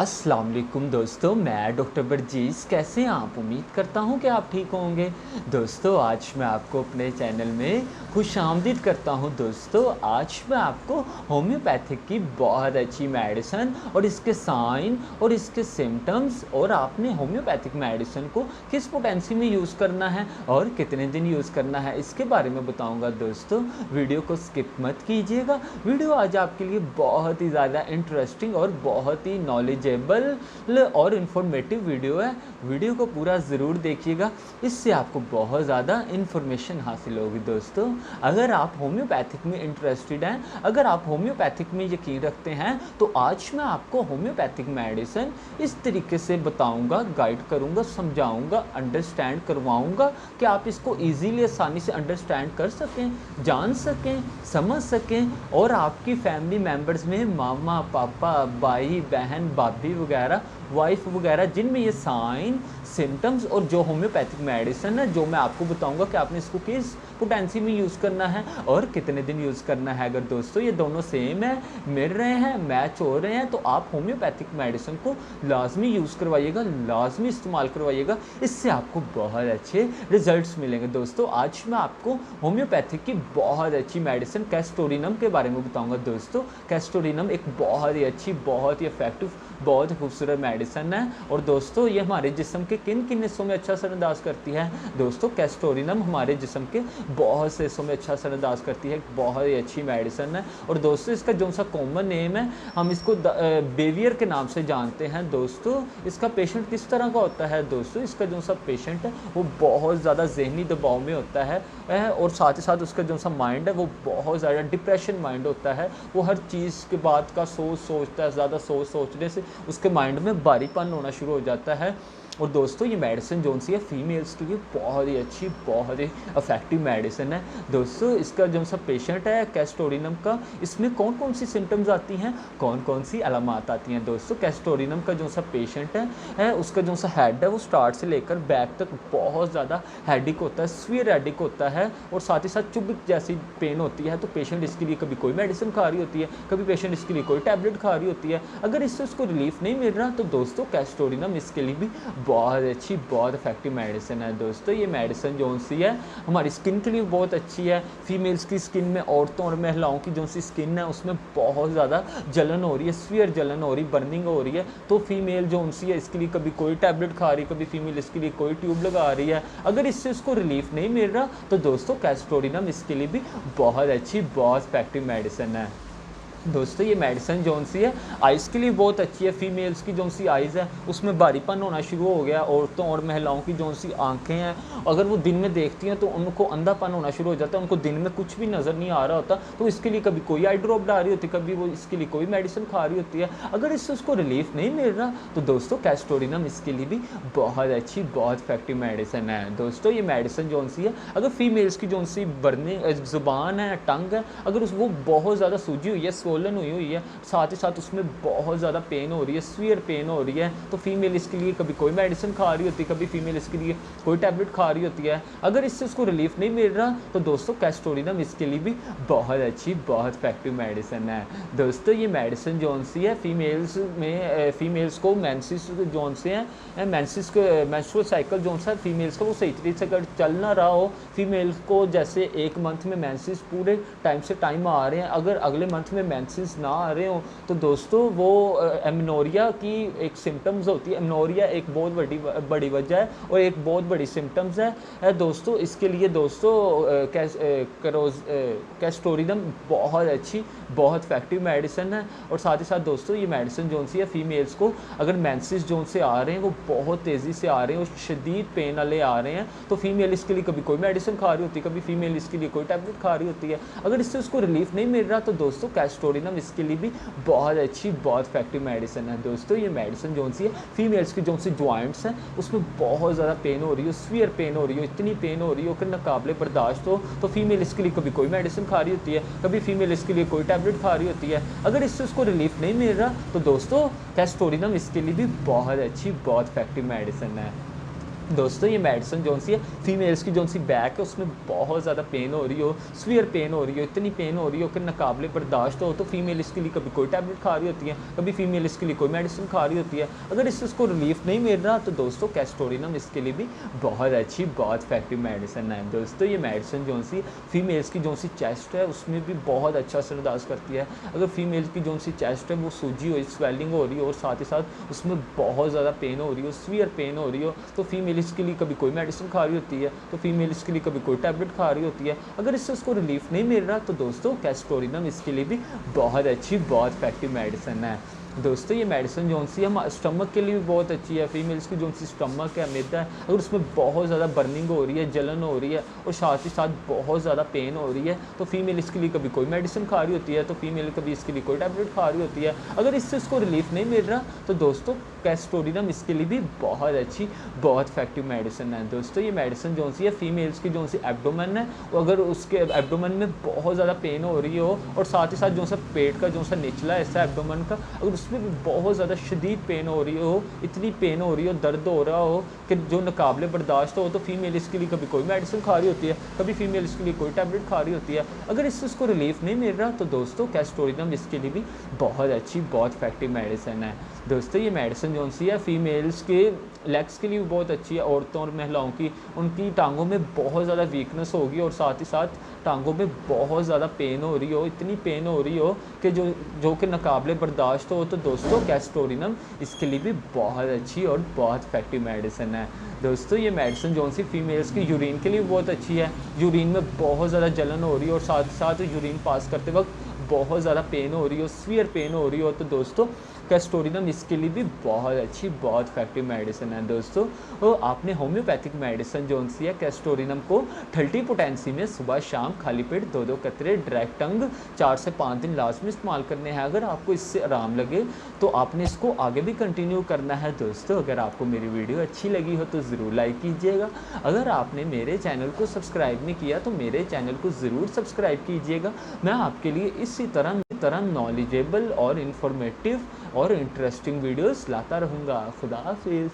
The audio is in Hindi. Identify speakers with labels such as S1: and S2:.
S1: अस्सलाम वालेकुम दोस्तों, मैं डॉक्टर बरजीज़। कैसे हैं आप? उम्मीद करता हूं कि आप ठीक होंगे। दोस्तों आज मैं आपको अपने चैनल में खुशामदीद करता हूं। दोस्तों आज मैं आपको होम्योपैथिक की बहुत अच्छी मेडिसिन और इसके साइन और इसके सिम्टम्स और आपने होम्योपैथिक मेडिसिन को किस पोटेंसी में यूज़ करना है और कितने दिन यूज़ करना है, इसके बारे में बताऊँगा। दोस्तों वीडियो को स्किप मत कीजिएगा। वीडियो आज आपके लिए बहुत ही ज़्यादा इंटरेस्टिंग और बहुत ही नॉलेजेबल और इन्फॉर्मेटिव वीडियो है। वीडियो को पूरा ज़रूर देखिएगा, इससे आपको बहुत ज़्यादा इन्फॉर्मेशन हासिल होगी। दोस्तों अगर आप होम्योपैथिक में इंटरेस्टेड हैं, अगर आप होम्योपैथिक में यकीन रखते हैं, तो आज मैं आपको होम्योपैथिक मेडिसिन इस तरीके से बताऊंगा, गाइड करूंगा, समझाऊंगा, अंडरस्टैंड करवाऊंगा कि आप इसको ईजीली आसानी से अंडरस्टैंड कर सकें, जान सकें, समझ सकें और आपकी फैमिली मेम्बर्स में मामा, पापा, भाई, बहन, भाभी वगैरह, वाइफ वगैरह, जिनमें ये साइन, सिम्टम्स और जो होम्योपैथिक मेडिसिन है, जो मैं आपको बताऊंगा कि आपने इसको किस पोटेंसी में यूज़ करना है और कितने दिन यूज़ करना है। अगर दोस्तों ये दोनों सेम है, मिल रहे हैं, मैच हो रहे हैं, तो आप होम्योपैथिक मेडिसिन को लाजमी यूज़ करवाइएगा, लाजमी इस्तेमाल करवाइएगा। इससे आपको बहुत अच्छे रिजल्ट्स मिलेंगे। दोस्तों आज मैं आपको होम्योपैथिक की बहुत अच्छी मेडिसिन कैस्टोरिनम के बारे में बताऊंगा। दोस्तों कैस्टोरिनम एक बहुत ही अच्छी, बहुत ही इफेक्टिव, बहुत ही खूबसूरत मेडिसिन है। और दोस्तों ये हमारे जिस्म के किन किन हिस्सों में अच्छा असरअंदाज करती है? दोस्तों कैस्टोरिनम हमारे जिस्म के बहुत से हिस्सों में अच्छा असरअंदाज करती है, बहुत ही अच्छी मेडिसिन है। और दोस्तों इसका जो सा कॉमन नेम है, हम इसको बेवियर के नाम से जानते हैं। दोस्तों इसका पेशेंट किस तरह का होता है? दोस्तों इसका जो सा पेशेंट है वो बहुत ज़्यादा जहनी दबाव में होता है और साथ ही साथ उसका जो सा माइंड है वो बहुत ज़्यादा डिप्रेशन माइंड होता है। वो हर चीज़ के बात का सोचता है, ज़्यादा सोचने से उसके माइंड में भारीपन होना शुरू हो जाता है। और दोस्तों ये मेडिसिन जो सी है फीमेल्स के लिए बहुत ही अच्छी, बहुत ही इफेक्टिव मेडिसिन है। दोस्तों इसका जो सा पेशेंट है कैस्टोरिनम का, इसमें कौन कौन सी सिम्टम्स आती हैं, कौन कौन सी अलामात आती हैं? दोस्तों कैस्टोरिनम का जो सा पेशेंट है उसका जो सा हेड है वो स्टार्ट से लेकर बैक तक बहुत ज़्यादा हेडिक होता है, सीवियर हेडिक होता है और साथ ही साथ चुभक जैसी पेन होती है। तो पेशेंट इसके लिए कभी कोई मेडिसिन खा रही होती है, कभी पेशेंट इसके लिए कोई टैबलेट खा रही होती है। अगर इससे उसको रिलीफ नहीं मिल रहा तो दोस्तों कैस्टोरिनम इसके लिए भी बहुत अच्छी, बहुत इफेक्टिव मेडिसिन है। दोस्तों ये मेडिसिन जो सी है हमारी स्किन के लिए बहुत अच्छी है। फीमेल्स की स्किन में, औरतों और महिलाओं की जो सी स्किन है उसमें बहुत ज़्यादा जलन हो रही है, सीवियर जलन हो रही, बर्निंग हो रही है। तो फीमेल जो सी है इसके लिए कभी कोई टैबलेट खा रही है, कभी फीमेल इसके लिए कोई ट्यूब लगा रही है। अगर इससे उसको रिलीफ नहीं मिल रहा तो दोस्तों कैस्टोरिनम इसके लिए भी बहुत अच्छी, बहुत इफेक्टिव मेडिसिन है। दोस्तों ये मेडिसिन जो सी है आइज़ के लिए बहुत अच्छी है। फीमेल्स की जो सी आइज़ है उसमें भारीपन होना शुरू हो गया। औरतों और महिलाओं की जो सी आंखें हैं, अगर वो दिन में देखती हैं तो उनको अंधापन होना शुरू हो जाता है, उनको दिन में कुछ भी नज़र नहीं आ रहा होता। तो इसके लिए कभी कोई आई ड्रॉप डाल रही होती, कभी वो इसके लिए कोई मेडिसिन खा रही होती है। अगर इससे उसको रिलीफ नहीं मिल रहा तो दोस्तों कैस्टोरिनम इसके लिए भी बहुत अच्छी, बहुत इफेक्टिव मेडिसिन है। दोस्तों ये मेडिसिन जो सी है अगर फीमेल्स की जो सी बर्निंग ज़ुबान है, टंग है, अगर उस वो बहुत ज़्यादा सूजी हुई है, हुई है, साथ ही साथ उसमें बहुत ज़्यादा पेन हो रही है, सीवियर पेन हो रही है, तो फीमेल इसके लिए कभी कोई मेडिसिन खा रही होती है, कभी फीमेल इसके लिए कोई टैबलेट खा रही होती है। अगर इससे उसको रिलीफ नहीं मिल रहा तो दोस्तों कैस्टोरिनम इसके लिए भी बहुत अच्छी, बहुत इफेक्टिव मेडिसिन है। दोस्तों ये मेडिसिन जो सी है फीमेल्स में, फीमेल्स को मेंसेस जो से हैं, मेंसेस को मेंस्ट्रुअल साइकिल जो सा फीमेल्स का वो सही तरीके से अगर चल ना रहा हो, फीमेल्स को जैसे एक मंथ में मेंसेस पूरे टाइम से टाइम आ रहे हैं, अगर अगले मंथ में मेंसेस ना आ रहे हो तो दोस्तों वो एमनोरिया की एक सिम्टम्स होती है। एमनोरिया एक बहुत बड़ी वजह है और एक बहुत बड़ी सिम्टम्स है। दोस्तों इसके लिए दोस्तों कैस्टोरिनम बहुत अच्छी, बहुत इफेक्टिव मेडिसिन है। और साथ ही साथ दोस्तों ये मेडिसिन जो सी है फीमेल्स को अगर मेंसेस जो से आ रहे हैं वो बहुत तेज़ी से आ रहे हैं और शदीद पेन वाले आ रहे हैं, तो फीमेल इसके लिए कभी कोई मेडिसिन खा रही होती है, कभी फीमेल इसके लिए कोई टैबलेट खा रही होती है। अगर इससे उसको रिलीफ नहीं मिल रहा तो दोस्तों कैस्टोरिनम इसके लिए भी बहुत अच्छी, बहुत इफेक्टिव मेडिसिन है। दोस्तों ये मेडिसिन जो सी है फीमेल्स की जो सी जॉइंट्स हैं उसमें बहुत ज़्यादा पेन हो रही है, सीवियर पेन हो रही है, इतनी पेन हो रही है कि नाकाबिले बर्दाश्त हो, तो फीमेल इसके लिए कभी कोई मेडिसिन खा रही होती है, कभी फीमेल इसके लिए कोई टैबलेट खा रही होती है। अगर इससे उसको रिलीफ नहीं मिल रहा तो दोस्तों कैस्टोरिनम इसके लिए भी बहुत अच्छी, बहुत इफेक्टिव मेडिसिन है। दोस्तों ये मेडिसिन जो सी है फीमेल्स की जो सी बैक है उसमें बहुत ज़्यादा पेन हो रही हो, सीवियर पेन हो रही हो, इतनी पेन हो रही हो कि नाकाबिले बर्दाश्त हो, तो फीमेल इसके लिए कभी कोई टैबलेट खा रही होती है, कभी फीमेल इसके लिए कोई मेडिसिन खा रही होती है। अगर इससे उसको रिलीफ नहीं मिल रहा तो दोस्तों कैस्टोरिनम इसके लिए भी बहुत अच्छी, बहुत इफेक्टिव मेडिसिन है। दोस्तों ये मेडिसिन जो सी फीमेल्स की जो सी चेस्ट है उसमें भी बहुत अच्छा असरअंदाज करती है। अगर फीमेल की जो सी चेस्ट है वो सूजी हो, स्वेलिंग हो रही हो और साथ ही साथ उसमें बहुत ज़्यादा पेन हो रही हो, सीवियर पेन हो रही हो, तो फीमेल इसके लिए कभी कोई मेडिसिन खा रही होती है, तो फीमेल इसके लिए कभी कोई टैबलेट खा रही होती है। अगर इससे उसको रिलीफ नहीं मिल रहा तो दोस्तों कैस्टोरिनम इसके लिए भी बहुत अच्छी, बहुत इफेक्टिव मेडिसिन है। दोस्तों ये मेडिसिन जो सी हम स्टमक के लिए भी बहुत अच्छी है। फीमेल्स की जो सी स्टमक है, मैदा है, अगर उसमें बहुत ज़्यादा बर्निंग हो रही है, जलन हो रही है और साथ ही साथ बहुत ज़्यादा पेन हो रही है, तो फीमेल इसके लिए कभी कोई मेडिसिन खा रही होती है, तो फीमेल कभी इसके लिए कोई टैबलेट खा रही होती है। अगर इससे उसको रिलीफ नहीं मिल रहा तो दोस्तों कैस्टोरिनम इसके लिए भी बहुत अच्छी, बहुत इफेक्टिव मेडिसिन है। दोस्तों ये मेडिसिन जो सी है फीमेल्स की जो सी एब्डोमेन है, वो अगर उसके एब्डोमेन में बहुत ज़्यादा पेन हो रही हो और साथ ही साथ जो सा पेट का जो सा निचला हिस्सा एब्डोमेन का, अगर उसमें भी बहुत ज़्यादा शदीद पेन हो रही हो, इतनी पेन हो रही हो, दर्द हो रहा हो कि जो नाकाबिले बर्दाश्त हो, तो फीमेल इसके लिए कभी कोई मेडिसिन खा रही होती है, कभी फीमेल इसके लिए कोई टैबलेट खा रही होती है। अगर इससे उसको रिलीफ नहीं मिल रहा तो दोस्तों कैस्टोरिनम इसके लिए भी बहुत अच्छी, बहुत इफेक्टिव मेडिसिन है। दोस्तों ये मेडिसिन जो सी है फीमेल्स के लेग्स के लिए भी बहुत अच्छी है। औरतों और महिलाओं की, उनकी टांगों में बहुत ज़्यादा वीकनेस होगी और साथ ही साथ टांगों में बहुत ज़्यादा पेन हो रही हो, इतनी पेन हो रही हो कि जो कि नाकाबिले बर्दाश्त हो, तो दोस्तों कैस्टोरिनम इसके लिए भी बहुत अच्छी और बहुत इफेक्टिव मेडिसिन है। दोस्तों ये मेडिसिन जो सी फीमेल्स की यूरिन के लिए बहुत अच्छी है। यूरिन में बहुत ज़्यादा जलन हो रही है और साथ ही साथ यूरिन पास करते वक्त बहुत ज़्यादा पेन हो रही हो, सीवियर पेन हो रही हो, तो दोस्तों कैस्टोरिनम इसके लिए भी बहुत अच्छी, बहुत इफेक्टिव मेडिसिन है। दोस्तों वो आपने होम्योपैथिक मेडिसिन जो सी है कैस्टोरिनम को 30 पोटेंसी में सुबह शाम खाली पेट 2-2 कतरे डायरेक्ट टंग 4 से 5 दिन लाजमी इस्तेमाल करने हैं। अगर आपको इससे आराम लगे तो आपने इसको आगे भी कंटिन्यू करना है। दोस्तों अगर आपको मेरी वीडियो अच्छी लगी हो तो ज़रूर लाइक कीजिएगा। अगर आपने मेरे चैनल को सब्सक्राइब नहीं किया तो मेरे चैनल को ज़रूर सब्सक्राइब कीजिएगा। मैं आपके लिए इसी तरह नॉलेजेबल और इन्फॉर्मेटिव और इंटरेस्टिंग वीडियोस लाता रहूँगा। खुदा हाफिज़।